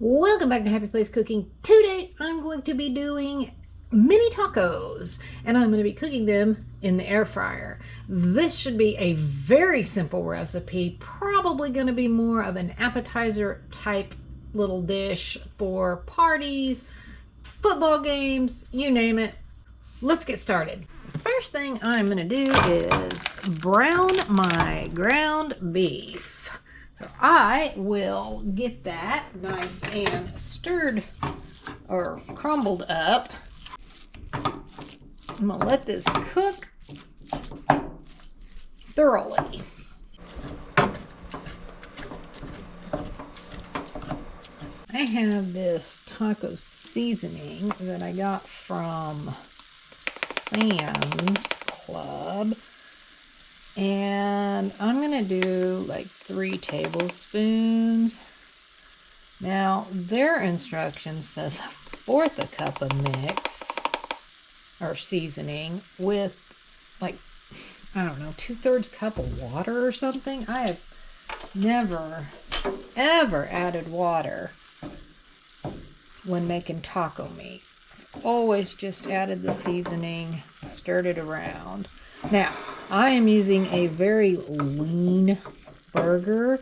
Welcome back to Happy Place Cooking. Today I'm going to be doing mini tacos and I'm going to be cooking them in the air fryer. This should be a very simple recipe, probably going to be more of an appetizer type little dish for parties, football games, you name it. Let's get started. First thing I'm going to do is brown my ground beef. So I will get that nice and stirred or crumbled up. I'm going to let this cook thoroughly. I have this taco seasoning that I got from Sam's Club. And I'm going to do like 3 tablespoons. Now, their instructions says 1/4 cup of mix or seasoning with like, I don't know, 2/3 cup of water or something. I have never, ever added water when making taco meat. I've always just added the seasoning, stirred it around. Now, I am using a very lean burger.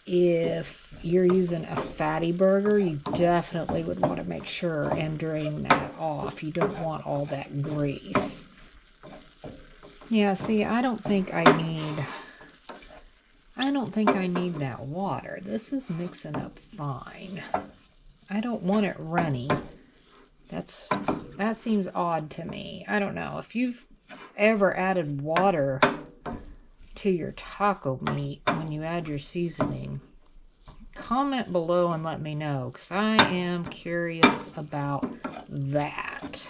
If you're using a fatty burger, you definitely would want to make sure and drain that off. You don't want all that grease. Yeah, see, I don't think I need that water. This is mixing up fine. I don't want it runny. That seems odd to me. I don't know. If you've ever added water to your taco meat when you add your seasoning, comment below and let me know, because I am curious about that.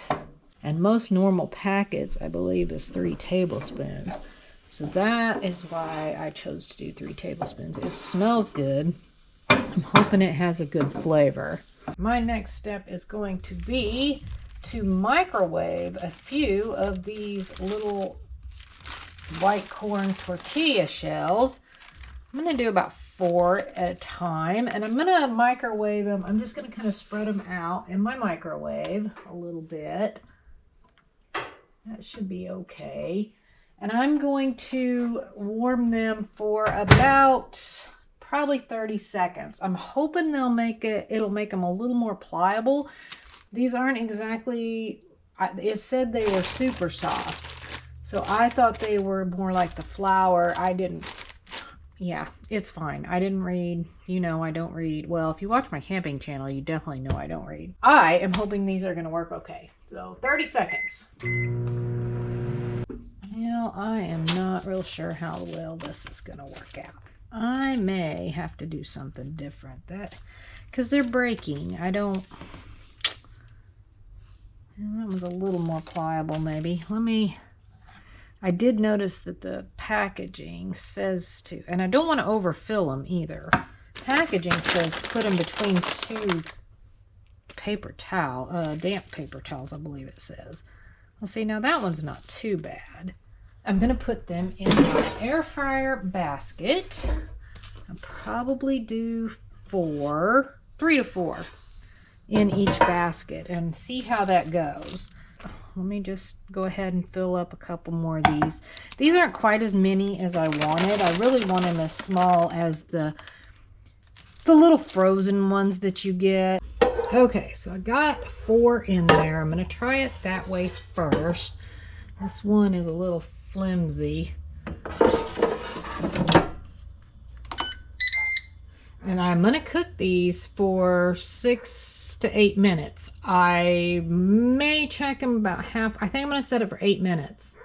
And most normal packets, I believe, is 3 tablespoons. So that is why I chose to do 3 tablespoons. It smells good. I'm hoping it has a good flavor. My next step is going to be to microwave a few of these little white corn tortilla shells. I'm going to do about 4 at a time, and I'm going to microwave them. I'm just going to kind of spread them out in my microwave a little bit. That should be okay. And I'm going to warm them for about probably 30 seconds. I'm hoping it'll make them a little more pliable. These aren't exactly, it said they were super softs, so I thought they were more like the flour. Yeah, it's fine. I didn't read, I don't read. Well, if you watch my camping channel, you definitely know I don't read. I am hoping these are going to work okay. So 30 seconds. Well, I am not real sure how well this is going to work out. I may have to do something different. Because they're breaking. That one's a little more pliable, maybe. I did notice that the packaging says to, and I don't want to overfill them either. Packaging says put them between 2 damp paper towels, I believe it says. Well, see, now that one's not too bad. I'm going to put them in my air fryer basket. I'll probably do 3 to 4 in each basket and see how that goes. Let me just go ahead and fill up a couple more of these. These aren't quite as many as I wanted. I really want them as small as the little frozen ones that you get. Okay, so I got 4 in there. I'm going to try it that way first. This one is a little flimsy. And I'm going to cook these for 6 to 8 minutes. I may check them about I think I'm going to set it for 8 minutes.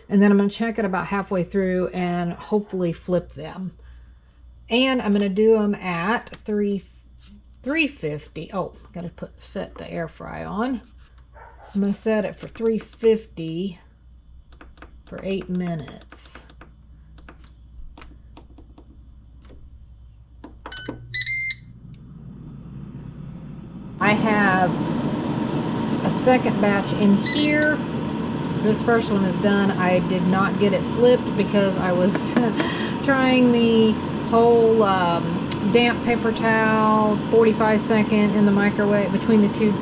And then I'm going to check it about halfway through and hopefully flip them. And I'm going to do them at 350. Oh, got to set the air fry on. I'm going to set it for 350 for 8 minutes. I have a second batch in here. This first one is done. I did not get it flipped because I was trying the whole damp paper towel, 45-second in the microwave, between the two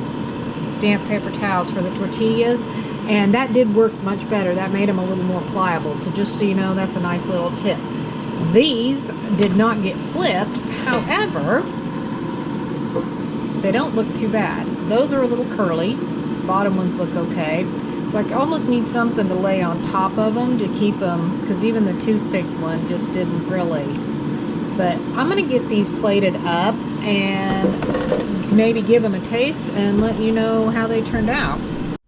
damp paper towels for the tortillas, and that did work much better. That made them a little more pliable. So just so you know, that's a nice little tip. These did not get flipped. However, they don't look too bad. Those are a little curly. Bottom ones look okay. So I almost need something to lay on top of them to keep them, because even the toothpick one just didn't really. But I'm going to get these plated up and maybe give them a taste and let you know how they turned out.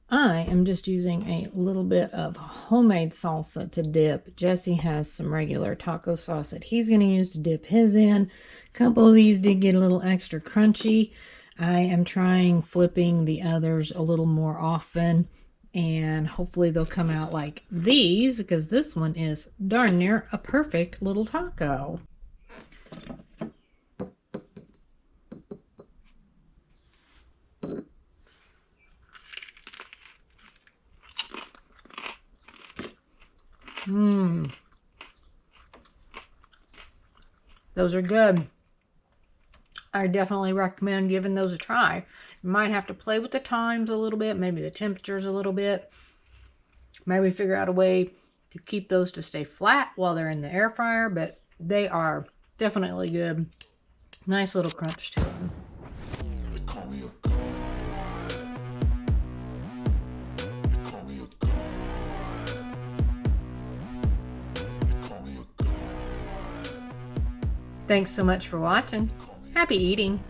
I am just using a little bit of homemade salsa to dip. Jesse has some regular taco sauce that he's going to use to dip his in. A couple of these did get a little extra crunchy. I am trying flipping the others a little more often, and hopefully they'll come out like these, because this one is darn near a perfect little taco. Those are good. I definitely recommend giving those a try. You might have to play with the times a little bit, maybe the temperatures a little bit. Maybe figure out a way to keep those to stay flat while they're in the air fryer, but they are definitely good. Nice little crunch to them. Thanks so much for watching. Happy eating.